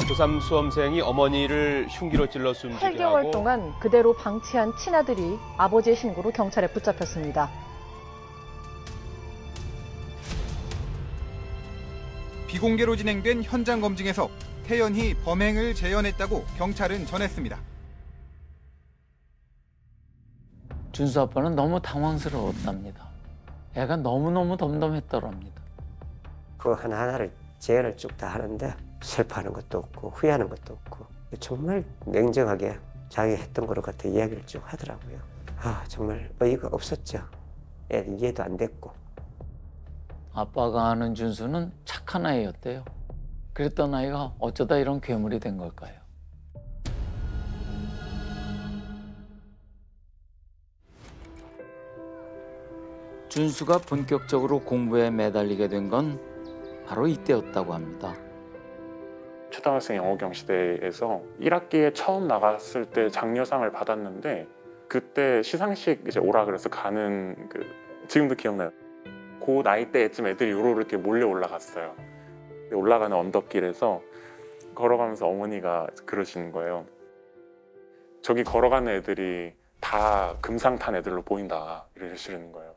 고3 수험생이 어머니를 흉기로 찔러 숨지게 8개월 하고 동안 그대로 방치한 친아들이 아버지의 신고로 경찰에 붙잡혔습니다. 비공개로 진행된 현장 검증에서 태연이 범행을 재현했다고 경찰은 전했습니다. 준수 아빠는 너무 당황스러웠답니다. 애가 너무너무 덤덤했더랍니다. 그 하나하나를 재현을 쭉 다 하는데 슬퍼하는 것도 없고 후회하는 것도 없고 정말 냉정하게 자기 했던 거로 같아 이야기를 쭉 하더라고요. 정말 어이가 없었죠. 이해도 안 됐고. 아빠가 아는 준수는 착한 아이였대요. 그랬던 아이가 어쩌다 이런 괴물이 된 걸까요? 준수가 본격적으로 공부에 매달리게 된 건 바로 이때였다고 합니다. 초등학생 영어 경시대에서 1학기에 처음 나갔을 때 장려상을 받았는데 그때 시상식 이제 오라 그래서 가는 지금도 기억나요. 그 나이대쯤 애들이 요로 이렇게 몰려 올라갔어요. 올라가는 언덕길에서 걸어가면서 어머니가 그러시는 거예요. 저기 걸어가는 애들이 다 금상 탄 애들로 보인다 이러시는 거예요.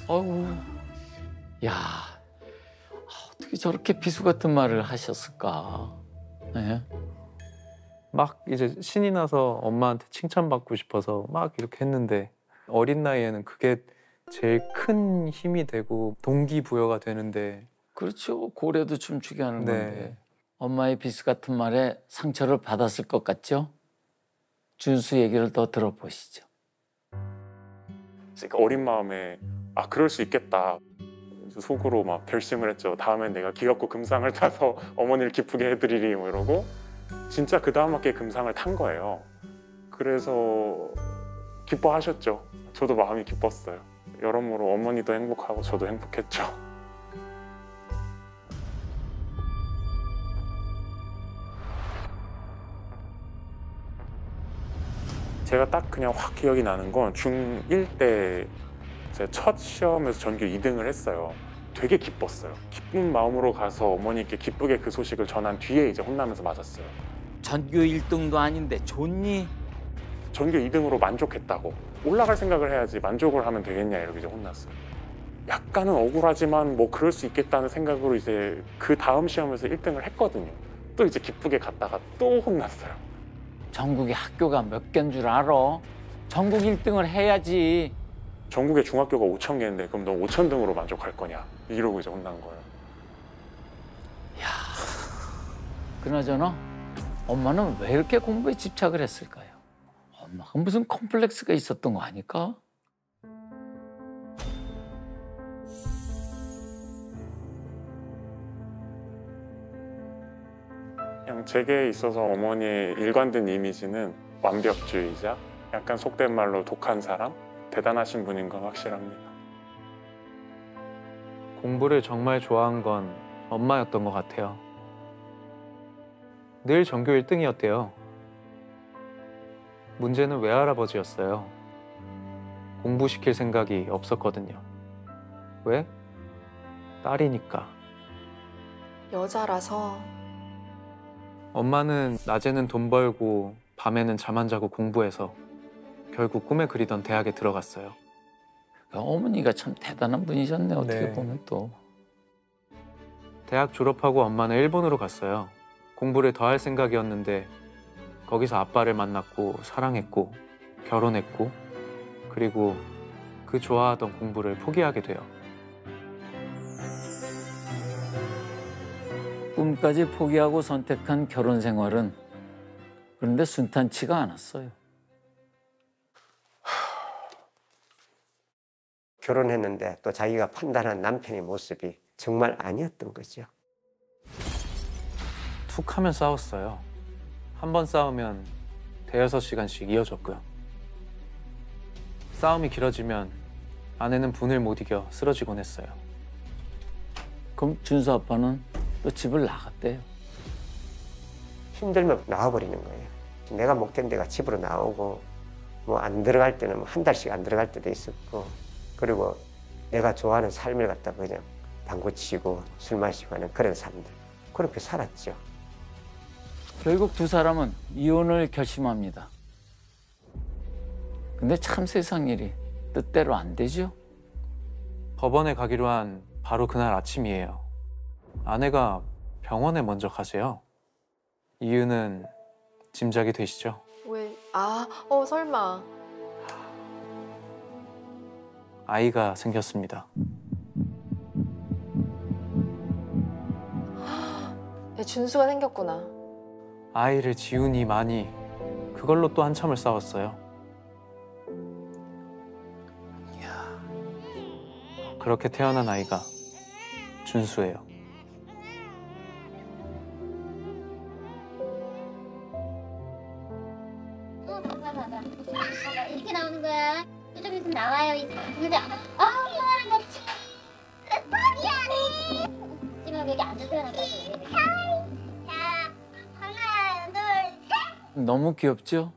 어우, 야, 어떻게 저렇게 비수 같은 말을 하셨을까? 네? 막 이제 신이 나서 엄마한테 칭찬받고 싶어서 막 이렇게 했는데 어린 나이에는 그게 제일 큰 힘이 되고 동기부여가 되는데. 그렇죠. 고래도 춤추게 하는 네. 건데. 엄마의 비수 같은 말에 상처를 받았을 것 같죠? 준수 얘기를 더 들어보시죠. 그러니까 어린 마음에 그럴 수 있겠다. 속으로 막 결심을 했죠. 다음엔 내가 기어코 금상을 타서 어머니를 기쁘게 해드리리 뭐 이러고 진짜 그 다음 학기에 금상을 탄 거예요. 그래서 기뻐하셨죠. 저도 마음이 기뻤어요. 여러모로 어머니도 행복하고 저도 행복했죠. 제가 딱 그냥 확 기억이 나는 건 중1 때 제 첫 시험에서 전교 2등을 했어요. 되게 기뻤어요. 기쁜 마음으로 가서 어머니께 기쁘게 그 소식을 전한 뒤에 이제 혼나면서 맞았어요. 전교 1등도 아닌데 좋니? 전교 2등으로 만족했다고. 올라갈 생각을 해야지 만족을 하면 되겠냐 이렇게 이제 혼났어요. 약간은 억울하지만 뭐 그럴 수 있겠다는 생각으로 이제 그 다음 시험에서 1등을 했거든요. 또 이제 기쁘게 갔다가 또 혼났어요. 전국에 학교가 몇 개인 줄 알아? 전국 1등을 해야지. 전국에 중학교가 5천 개인데 그럼 너 5천 등으로 만족할 거냐? 이러고 이제 혼난 거예요. 야, 그나저나 엄마는 왜 이렇게 공부에 집착을 했을까요? 엄마가 무슨 컴플렉스가 있었던 거 아닐까? 그냥 제게 있어서 어머니의 일관된 이미지는 완벽주의자, 약간 속된 말로 독한 사람, 대단하신 분인 건 확실합니다. 공부를 정말 좋아한 건 엄마였던 것 같아요. 늘 전교 1등이었대요. 문제는 외할아버지였어요. 공부시킬 생각이 없었거든요. 왜? 딸이니까. 여자라서. 엄마는 낮에는 돈 벌고 밤에는 잠 안 자고 공부해서 결국 꿈에 그리던 대학에 들어갔어요. 어머니가 참 대단한 분이셨네, 어떻게 네. 보면 또. 대학 졸업하고 엄마는 일본으로 갔어요. 공부를 더 할 생각이었는데 거기서 아빠를 만났고 사랑했고 결혼했고 그리고 그 좋아하던 공부를 포기하게 돼요. 꿈까지 포기하고 선택한 결혼 생활은 그런데 순탄치가 않았어요. 결혼했는데 또 자기가 판단한 남편의 모습이 정말 아니었던 거죠. 툭 하면 싸웠어요. 한 번 싸우면 대여섯 시간씩 이어졌고요. 싸움이 길어지면 아내는 분을 못 이겨 쓰러지곤 했어요. 그럼 준수 아빠는 또 집을 나갔대요. 힘들면 나와버리는 거예요. 내가 목된 데가 집으로 나오고 뭐 안 들어갈 때는 뭐 한 달씩 안 들어갈 때도 있었고, 그리고 내가 좋아하는 삶을 갖다가 그냥 방구치고 술 마시고 하는 그런 삶들, 그렇게 살았죠. 결국 두 사람은 이혼을 결심합니다. 근데 참 세상 일이 뜻대로 안 되죠. 법원에 가기로 한 바로 그날 아침이에요. 아내가 병원에 먼저 가세요. 이유는 짐작이 되시죠? 왜? 설마. 아이가 생겼습니다. 준수가 생겼구나. 아이를 지우니 마니 그걸로 또 한참을 싸웠어요. 그렇게 태어난 아이가 준수예요. 이렇게 나오는 거야. 좀 있으면 나와요. 근데 이거랑 같이 미안해. 지금 여기 앉아서 나가고. 자, 하나, 둘, 셋. 너무 귀엽죠?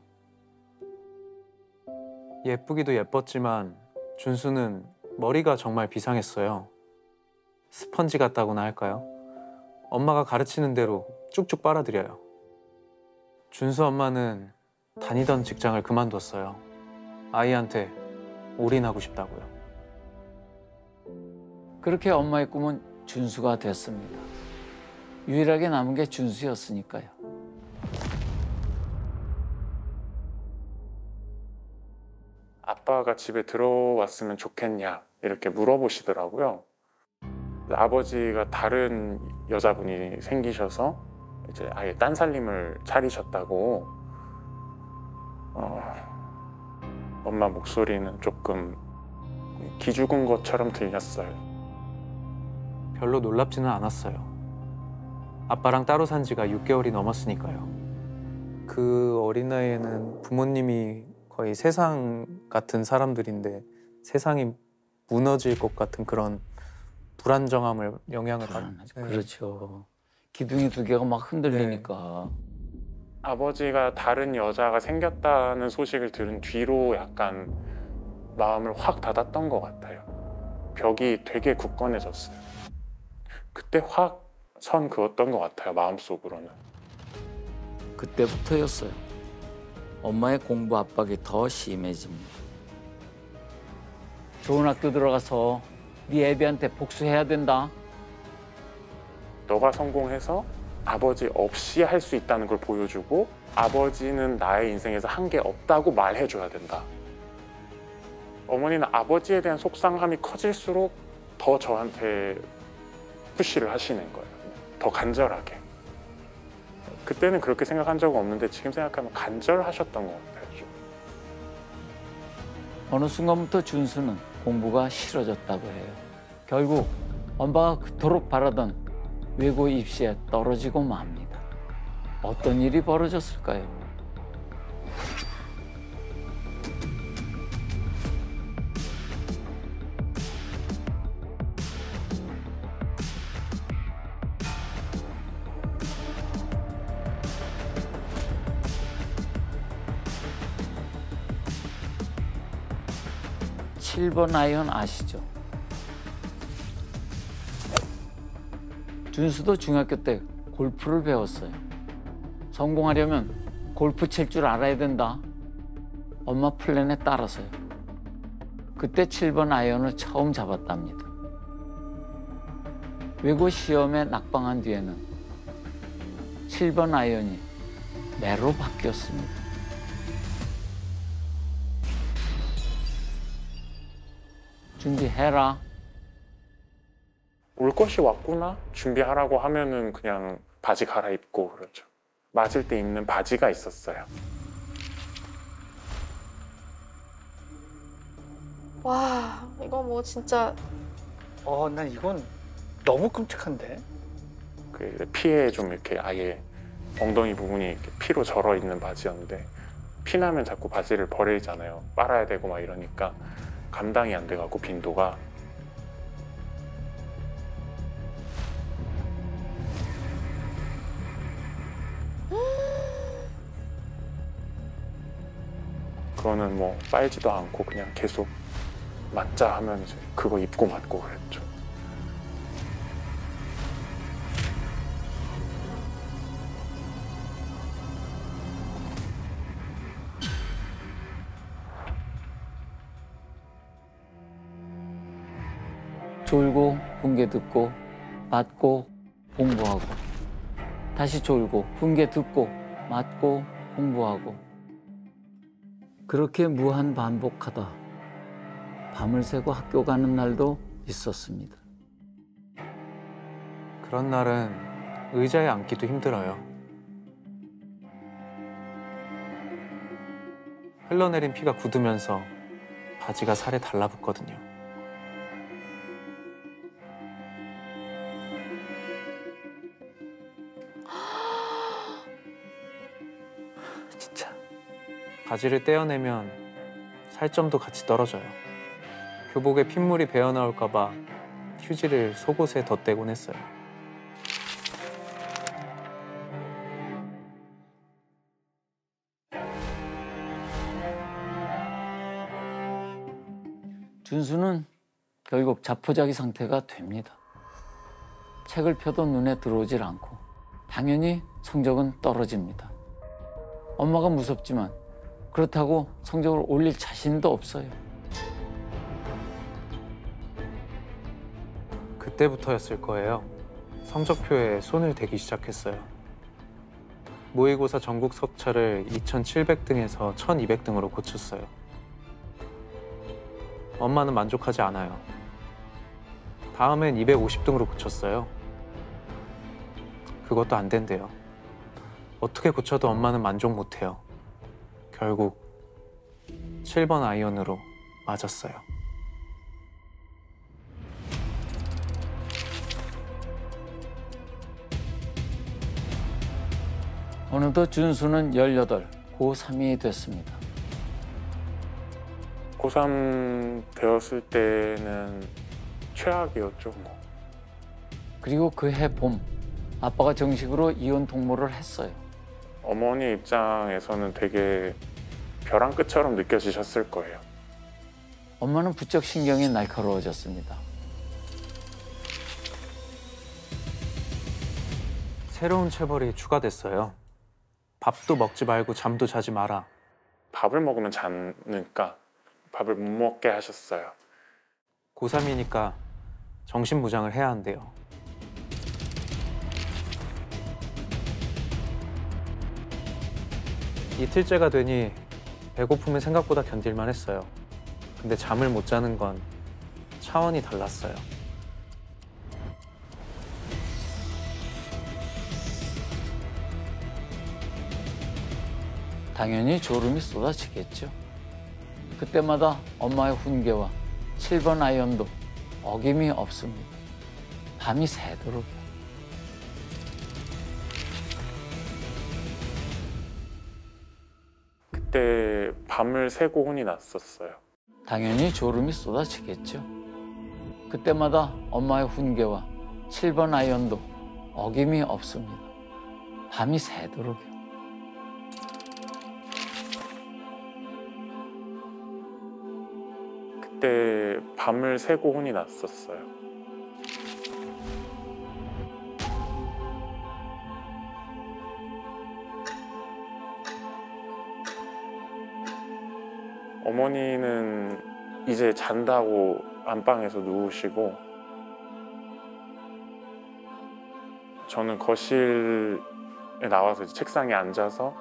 예쁘기도 예뻤지만 준수는 머리가 정말 비상했어요. 스펀지 같다고나 할까요? 엄마가 가르치는 대로 쭉쭉 빨아들여요. 준수 엄마는 다니던 직장을 그만뒀어요. 아이한테 올인하고 싶다고요. 그렇게 엄마의 꿈은 준수가 됐습니다. 유일하게 남은 게 준수였으니까요. 아빠가 집에 들어왔으면 좋겠냐 이렇게 물어보시더라고요. 아버지가 다른 여자분이 생기셔서 이제 아예 딴살림을 차리셨다고. 엄마 목소리는 조금 기죽은 것처럼 들렸어요. 별로 놀랍지는 않았어요. 아빠랑 따로 산 지가 6개월이 넘었으니까요. 그 어린 나이에는 부모님이 거의 세상 같은 사람들인데 세상이 무너질 것 같은 그런 불안정함을 영향을 받는. 그렇죠. 기둥이 두 개가 막 흔들리니까. 아버지가 다른 여자가 생겼다는 소식을 들은 뒤로 약간 마음을 확 닫았던 것 같아요. 벽이 되게 굳건해졌어요. 그때 확 선 그었던 것 같아요, 마음속으로는. 그때부터였어요. 엄마의 공부 압박이 더 심해집니다. 좋은 학교 들어가서 네 애비한테 복수해야 된다. 너가 성공해서 아버지 없이 할 수 있다는 걸 보여주고 아버지는 나의 인생에서 한 게 없다고 말해줘야 된다. 어머니는 아버지에 대한 속상함이 커질수록 더 저한테 푸시를 하시는 거예요. 더 간절하게. 그때는 그렇게 생각한 적은 없는데 지금 생각하면 간절하셨던 것 같아요. 좀. 어느 순간부터 준수는 공부가 싫어졌다고 해요. 결국 엄마가 그토록 바라던 외고 입시에 떨어지고 맙니다. 어떤 일이 벌어졌을까요? 칠 번 아이언 아시죠? 준수도 중학교 때 골프를 배웠어요. 성공하려면 골프 칠 줄 알아야 된다. 엄마 플랜에 따라서요. 그때 7번 아이언을 처음 잡았답니다. 외고 시험에 낙방한 뒤에는 7번 아이언이 매로 바뀌었습니다. 준비해라. 올 것이 왔구나? 준비하라고 하면은 그냥 바지 갈아입고 그러죠. 맞을 때 입는 바지가 있었어요. 와, 이거 뭐 진짜. 난 이건 너무 끔찍한데? 그 피에 좀 이렇게 아예 엉덩이 부분이 이렇게 피로 절어 있는 바지였는데 피나면 자꾸 바지를 버리잖아요. 빨아야 되고 막 이러니까 감당이 안 돼갖고 빈도가. 그거는 뭐 빨지도 않고 그냥 계속 맞자 하면 이제 그거 입고 맞고 그랬죠. 졸고 훈계 듣고 맞고 공부하고 다시 졸고 훈계 듣고 맞고 공부하고 그렇게 무한 반복하다 밤을 새고 학교 가는 날도 있었습니다. 그런 날은 의자에 앉기도 힘들어요. 흘러내린 피가 굳으면서 바지가 살에 달라붙거든요. 진짜 바지를 떼어내면 살점도 같이 떨어져요. 교복에 핏물이 배어나올까 봐 휴지를 속옷에 덧대곤 했어요. 준수는 결국 자포자기 상태가 됩니다. 책을 펴도 눈에 들어오질 않고 당연히 성적은 떨어집니다. 엄마가 무섭지만 그렇다고 성적을 올릴 자신도 없어요. 그때부터였을 거예요. 성적표에 손을 대기 시작했어요. 모의고사 전국 석차를 2700등에서 1200등으로 고쳤어요. 엄마는 만족하지 않아요. 다음엔 250등으로 고쳤어요. 그것도 안 된대요. 어떻게 고쳐도 엄마는 만족 못해요. 결국 7번 아이언으로 맞았어요. 어느덧 준수는 18, 고3이 됐습니다. 고3 되었을 때는 최악이었죠. 뭐. 그리고 그해 봄, 아빠가 정식으로 이혼 통보를 했어요. 어머니 입장에서는 되게 벼랑 끝처럼 느껴지셨을 거예요. 엄마는 부쩍 신경이 날카로워졌습니다. 새로운 체벌이 추가됐어요. 밥도 먹지 말고 잠도 자지 마라. 밥을 먹으면 자니까 밥을 못 먹게 하셨어요. 고3이니까 정신무장을 해야 한대요. 이틀째가 되니 배고픔은 생각보다 견딜만 했어요. 근데 잠을 못 자는 건 차원이 달랐어요. 당연히 졸음이 쏟아지겠죠. 그때마다 엄마의 훈계와 7번 아이언도 어김이 없습니다. 밤이 새도록요. 그때 밤을 새고 혼이 났었어요. 당연히 졸음이 쏟아지겠죠. 그때마다 엄마의 훈계와 7번 아이언도 어김이 없습니다. 밤이 새도록요. 그때 밤을 새고 혼이 났었어요. 어머니는 이제 잔다고 안방에서 누우시고 저는 거실에 나와서 책상에 앉아서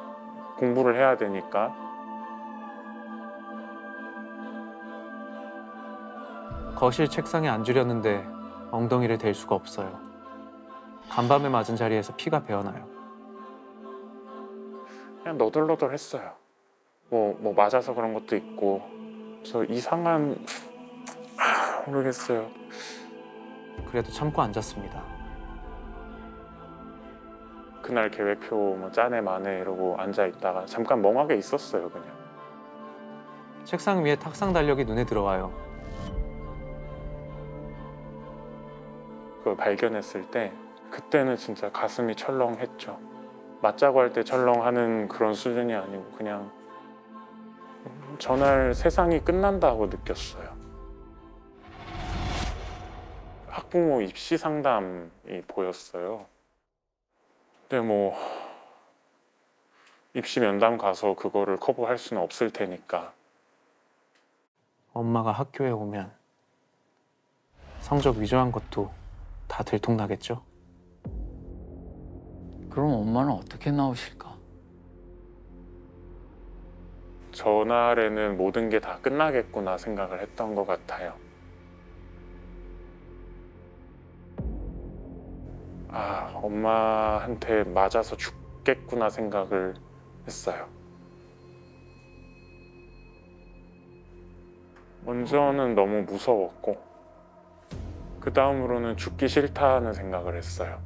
공부를 해야 되니까 거실 책상에 앉으려는데 엉덩이를 댈 수가 없어요. 간밤에 맞은 자리에서 피가 배어나요. 그냥 너덜너덜했어요. 뭐 맞아서 그런 것도 있고 그래서 이상한 모르겠어요. 그래도 참고 앉았습니다. 그날 계획표 뭐 짜네 마네 이러고 앉아있다가 잠깐 멍하게 있었어요. 그냥 책상 위에 탁상 달력이 눈에 들어와요. 그걸 발견했을 때 그때는 진짜 가슴이 철렁했죠. 맞자고 할 때 철렁하는 그런 수준이 아니고 그냥 전날 세상이 끝난다고 느꼈어요. 학부모 입시 상담이 보였어요. 근데 뭐 입시 면담 가서 그거를 커버할 수는 없을 테니까. 엄마가 학교에 오면 성적 위조한 것도 다 들통나겠죠? 그럼 엄마는 어떻게 나오실까? 전날에는 모든 게 다 끝나겠구나 생각을 했던 것 같아요. 아, 엄마한테 맞아서 죽겠구나 생각을 했어요. 먼저는 너무 무서웠고 그 다음으로는 죽기 싫다는 생각을 했어요.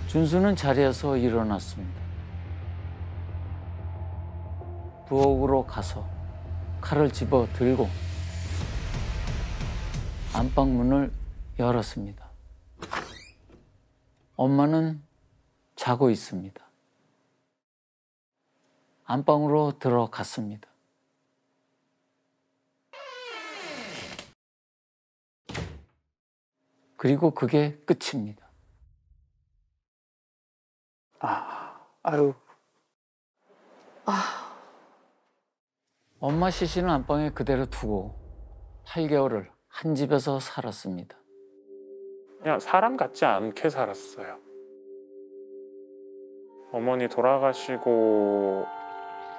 준수는 자리에서 일어났습니다. 부엌으로 가서 칼을 집어 들고 안방문을 열었습니다. 엄마는 자고 있습니다. 안방으로 들어갔습니다. 그리고 그게 끝입니다. 아유, 엄마 시신은 안방에 그대로 두고 8개월을 한 집에서 살았습니다. 그냥 사람 같지 않게 살았어요. 어머니 돌아가시고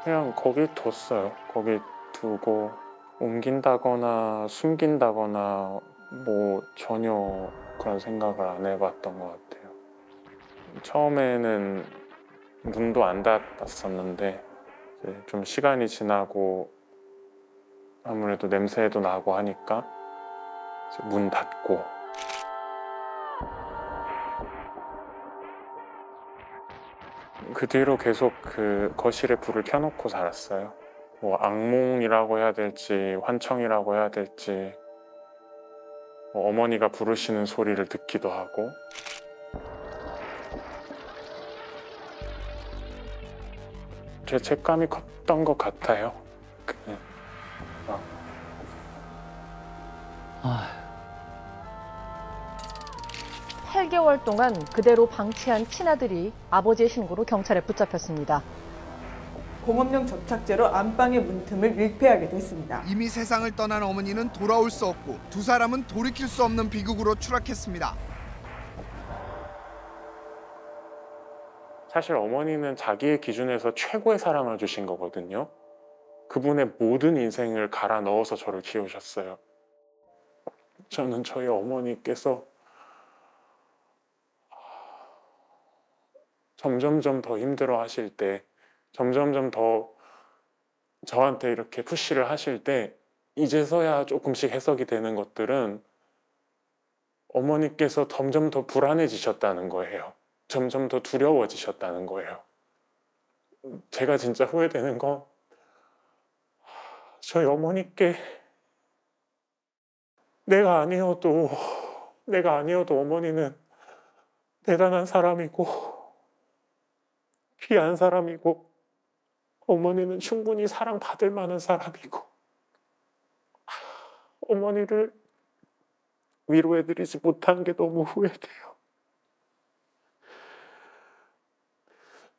그냥 거기 뒀어요. 거기 두고 옮긴다거나 숨긴다거나 뭐 전혀 그런 생각을 안 해봤던 것 같아요. 처음에는 문도 안 닫았었는데 이제 좀 시간이 지나고 아무래도 냄새도 나고 하니까 이제 문 닫고 그 뒤로 계속 그 거실에 불을 켜놓고 살았어요. 뭐 악몽이라고 해야 될지 환청이라고 해야 될지 뭐 어머니가 부르시는 소리를 듣기도 하고 죄책감이 컸던 것 같아요. 8개월 동안 그대로 방치한 친아들이 아버지의 신고로 경찰에 붙잡혔습니다. 공업용 접착제로 안방의 문틈을 밀폐하게 됐습니다. 이미 세상을 떠난 어머니는 돌아올 수 없고 두 사람은 돌이킬 수 없는 비극으로 추락했습니다. 사실 어머니는 자기의 기준에서 최고의 사랑을 주신 거거든요. 그분의 모든 인생을 갈아 넣어서 저를 키우셨어요. 저는 저희 어머니께서 점점점 더 힘들어 하실 때, 점점점 더 저한테 이렇게 푸시를 하실 때 이제서야 조금씩 해석이 되는 것들은 어머니께서 점점 더 불안해지셨다는 거예요. 점점 더 두려워지셨다는 거예요. 제가 진짜 후회되는 건 저희 어머니께 내가 아니어도 어머니는 대단한 사람이고 귀한 사람이고 어머니는 충분히 사랑받을 만한 사람이고 어머니를 위로해드리지 못한 게 너무 후회돼요.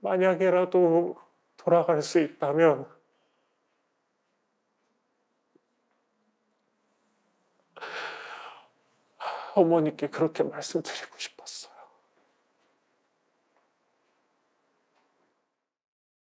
만약에라도 돌아갈 수 있다면 어머니께 그렇게 말씀드리고 싶어요.